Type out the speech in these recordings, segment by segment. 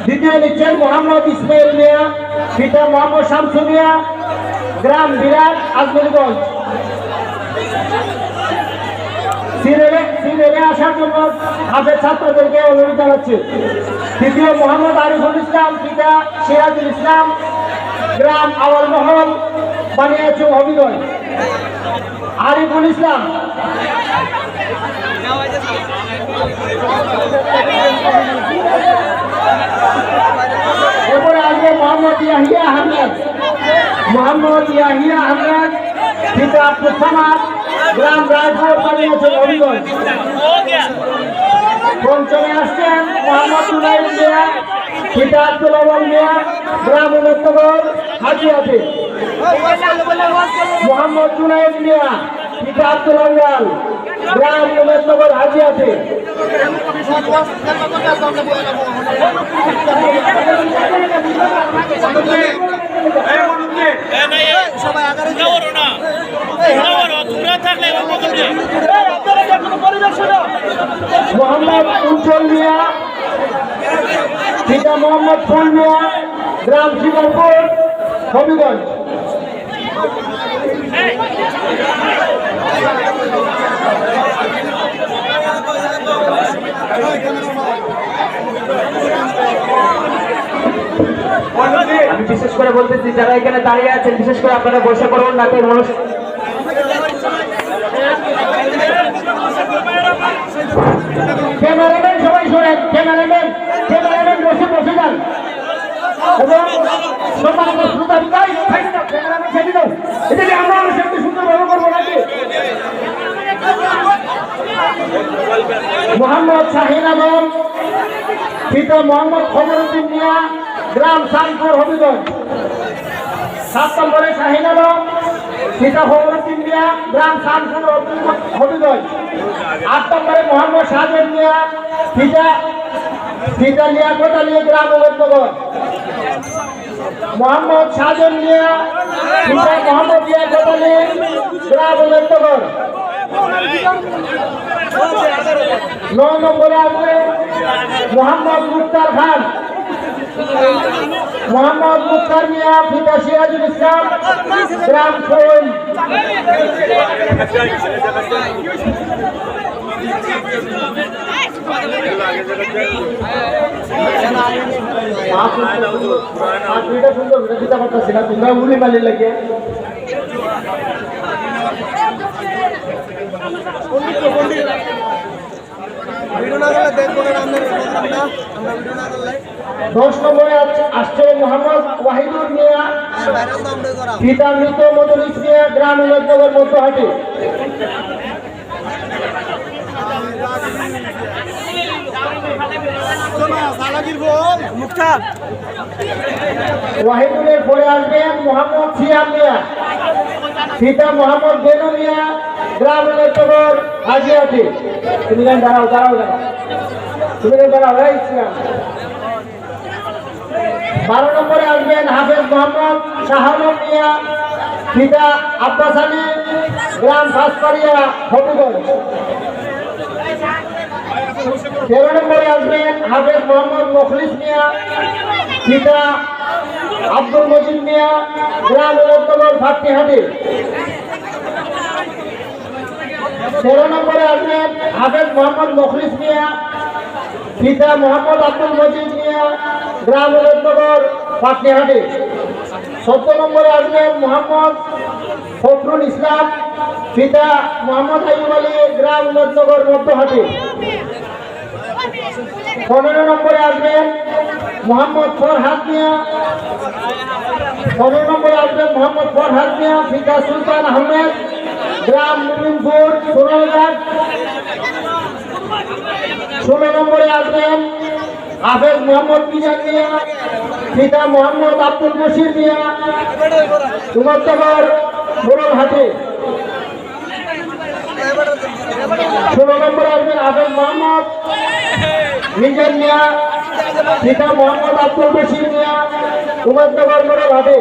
দ্বিতীয় নিচ্ছেন মোহাম্মদ ইসমাইল মিয়া, পিতা মোহাম্মদ শামসু মিয়া, গ্রাম বিরাট, আজমরিগঞ্জ। সিলেটে আসার জন্য হাফেজ ছাত্রদেরকে অনুরোধ জানাচ্ছি। তৃতীয় মোহাম্মদ আরিফুল ইসলাম, পিতা সিরাজুল ইসলাম, গ্রাম আওয়াল মহল, বানিয়াচং, হবিগঞ্জ। আরিফুল ইসলাম। এরপরে আসবে মোহাম্মদ ইয়াহিয়া আহমেদ, মোহাম্মদ ইয়াহিয়া আহমেদ, পিতা আব্দুল সামাদ, গ্রাম রায়পুর, বানিয়াচং, হবিগঞ্জ। পঞ্চমে আসছেন মোহাম্মদ জুনাইদ মিয়া, পিতা আব্দুল আওয়াল মিয়া, গ্রাম উমেদনগর, হাজিয়াতে। মোহাম্মদ জুনাইদ মিয়া, পিতা আব্দুল আওয়াল, গ্রাম উমেদনগর, হাজিয়াতে। মোহাম্মদ উজ্জ্বল মিয়া, পিতা মোহাম্মদ ফুল মিয়া, গ্রাম শিবপুর, হবিগঞ্জ। আমি বিশেষ করে বলতেছি যারা এখানে দাঁড়িয়ে আছেন বিশেষ করে আপনারা বসে পড়ুন নাকি মানুষ। ক্যামেরাম্যান সবাই শোনেন, ক্যামেরাম্যান বসে বসে যান এবং সম্মানিত শ্রোতা ক্যামেরাম্যান ছেড়ে দাও। এটাকে আমরা সামনে সুন্দরভাবে করবো নাকি? মোহাম্মদ শাহিন আলম, পিতা মোহাম্মদ খবরউদ্দিন মিয়া, গ্রাম শানপুর, হবিগঞ্জ। 7 নম্বরে শাহিন আলম, পিতা খবরউদ্দিন মিয়া, গ্রাম শানপুর, হবিগঞ্জ। 8 নম্বরে মোহাম্মদ শাহজাহান মিয়া, পিতা লিয়াকত আলী, গ্রাম উমেদনগর। মোহাম্মদ শাহজাহান মিয়া, পিতা মোহাম্মদ লিয়াকত আলী, গ্রাম উমেদনগর। 9 নম্বরে আসবে মোহাম্মদ মুক্তার খান, মোহাম্মদ মুক্তার মিয়া, পিতা সিরাজুল ইসলাম, গ্রাম খোল। 5 মিনিট সুন্দর দিতে পারতেছি না, তোমরা উলি মালি লাগে। দশ নম্বরে আসছে মোহাম্মদ ওয়াহিদুর মিয়া, পিতা মৃত মজলিস মিয়া, গ্রাম উমেদনগর, মধ্যহাটি। ওয়াহিদুরের পরে আসবেন মোহাম্মদ সিয়াম মিয়া, পিতা মোহাম্মদ বেনু মিয়া, গ্রাম উমেদনগর, হাজিয়াটি। তুমি দাঁড়াও দাঁড়াও দাঁড়াও, তুমি দাঁড়াও। 12 নম্বরে আসবেন হাফেজ মোহাম্মদ শাহানম মিয়া, পিতা আব্বাস আলী, গ্রাম ফাঁসপাড়িয়া, হবিগঞ্জ। 13 নম্বরে আসবেন হাফেজ মোহাম্মদ মুখলিস মিয়া, পিতা আব্দুল মজিদ মিয়া, গ্রাম উমেদনগর, ভাট্টিহাটি। 13 নম্বরে আসবেন হাফেজ মোহাম্মদ মুখলিস মিয়া, পিতা মোহাম্মদ আব্দুল মজিদ মিয়া, গ্রাম উমেদনগর, পাটনিহাটি। 14 নম্বরে আসবেন মোহাম্মদ ফখরুল ইসলাম, পিতা মোহাম্মদ আইয়ুব আলী, গ্রাম উমেদনগর, মধ্যহাটি। 15 নম্বরে আসবেন মোহাম্মদ ফরহাদ মিয়া, 15 নম্বরে আসবেন মোহাম্মদ ফরহাদ মিয়া, পিতা সুলতান আহমেদ, গ্রাম মুমিনপুর, সোনারঘাট। 16 নম্বরে আসবেন হাফেজ মোহাম্মদ মিজান মিয়া, পিতা মোহাম্মদ আব্দুল বশির মিয়া, উমেদনগর, বোরলহাটি। 16 নম্বরে আসবেন হাফেজ মোহাম্মদ মিজান মিয়া, পিতা মোহাম্মদ আব্দুল বশির মিয়া, উমেদনগর, বোরলহাটি।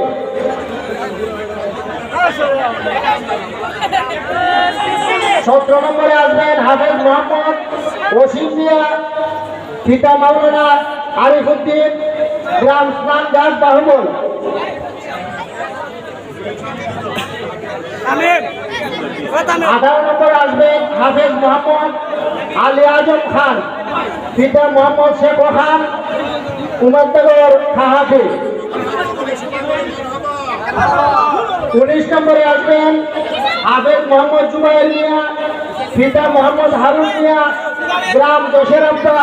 17 নম্বরে আসবেন হাফেজ মোহাম্মদ ওসিম মিয়া, পিতা মাওলানা আরিফ উদ্দিন, গ্রাম স্নানঘাট বাহুবল। 18 নম্বর আসবেন হাফেজ মোহাম্মদ আলী আজম খান, পিতা মোহাম্মদ শেখ খান, উমাদনগর খাহাফি। 19 নম্বরে আসবেন হাফেজ মোহাম্মদ জুবাইর মিয়া, পিতা মোহাম্মদ হারুন মিয়া, গ্রাম দশেরামটা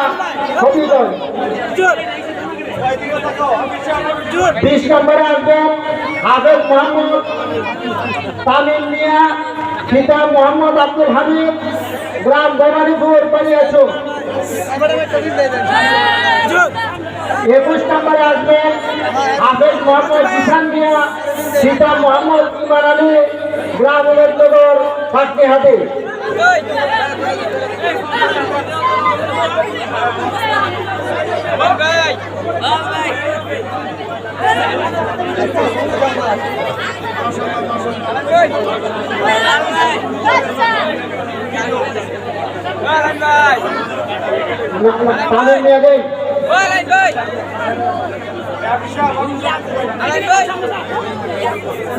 হবিগঞ্জ। 20 নম্বরে আসবেন হাফেজ মোহাম্মদ তামিম মিয়া, পিতা মোহাম্মদ আব্দুল হামিদ, গ্রাম দেওয়ানিপুর বানিয়াচু। 21 নম্বরে আসবেন হাফেজ মোহাম্মদ কিষান মিয়া, পিতা মোহাম্মদ ইমান আলী, গ্রাম উমেদনগর পাটনিহাটি।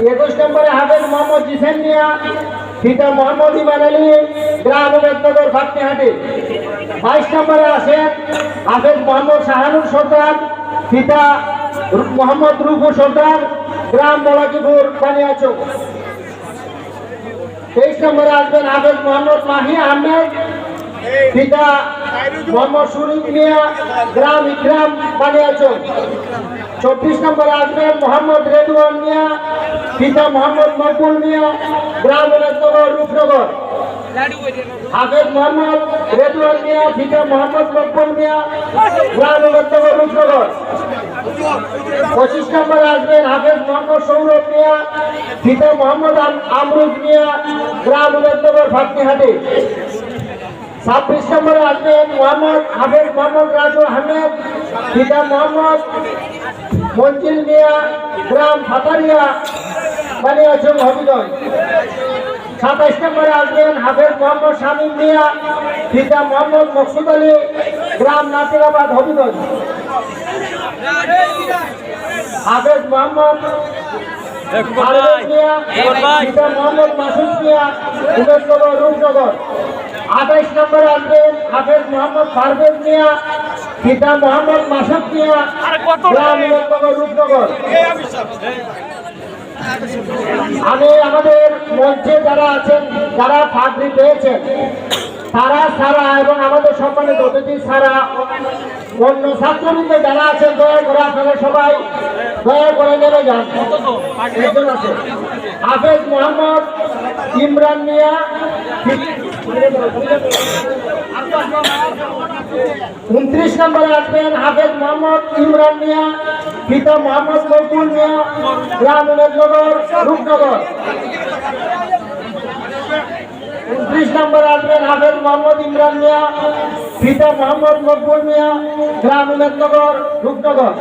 21 নম্বরে হাফেজ মোহাম্মদ জিসেন মিয়া, পিতা মোহাম্মদ ইমান আলী, গ্রাম উমেদনগর পাটনিহাটি। 22 নম্বরে আছেন হাফেজ মোহাম্মদ শাহানুর সর্দার, পিতা মোহাম্মদ রুফু সর্দার, গ্রাম মলাকিপুর বানিয়াচক। 23 নম্বরে আসবেন হাফেজ মোহাম্মদ মাহি আহমেদ, পিতা মোহাম্মদ শরীফ মিয়া, গ্রাম ইকরাম বানিয়াচক। 24 নম্বরে আসবেন মোহাম্মদ রেদওয়ান মিয়া, পিতা মোহাম্মদ মকবুল মিয়া, গ্রাম উমেদনগর রূপনগর। হাফেজ মোহাম্মদ রেদওয়ান মিয়া, পিতা মোহাম্মদ মকবুল মিয়া, গ্রাম উমেদনগর রূপনগর। 25 নম্বরে আসবেন হাফেজ মোহাম্মদ সৌরভ মিয়া, পিতা মোহাম্মদ আমরুদ মিয়া, গ্রাম উমেদনগর পাটনিহাটি। 26 নম্বরে আসবেন হাফেজ মোহাম্মদ রাজু আহমেদ, পিতা মোহাম্মদ মঞ্জিল মিয়া, গ্রাম ফাতারিয়া বানিয়াচং হবিগঞ্জ। 27 নম্বরে আসবেন হাফেজ মোহাম্মদ শামীম মিয়া, পিতা মোহাম্মদ মকসুদ আলী, গ্রাম নাসিরাবাদ হবিগঞ্জ। হাফেজ মোহাম্মদ পারভেজ মিয়া, পিতা মোহাম্মদ মাসুদ মিয়া, উমেদনগর রূপনগর। 28 নম্বরে আসবেন হাফেজ মোহাম্মদ পারভেজ মিয়া, পিতা মোহাম্মদ মাসুদ মিয়া, গ্রাম উমেদনগর রূপনগর। আমি আমাদের মঞ্চে যারা আছেন, যারা ফাঁকরি পেয়েছেন, তারা ছাড়া এবং আমাদের সম্মানিত অতিথি ছাড়া অন্য ছাত্রবৃন্দ যারা আছেন, দয়া করে আপনারা সবাই দয়া করে নেমে যান। একজন আছে হাফেজ মোহাম্মদ ইমরান মিয়া, 29 নম্বরে আসবেন হাফেজ মোহাম্মদ ইমরান মিয়া, পিতা মোহাম্মদ মকবুল মিয়া, গ্রাম উমেদনগর রূপনগর। 29 নম্বরে আসবেন হাফেজ মোহাম্মদ ইমরান মিয়া, পিতা মোহাম্মদ মকবুল মিয়া, গ্রাম উমেদনগর রূপনগর।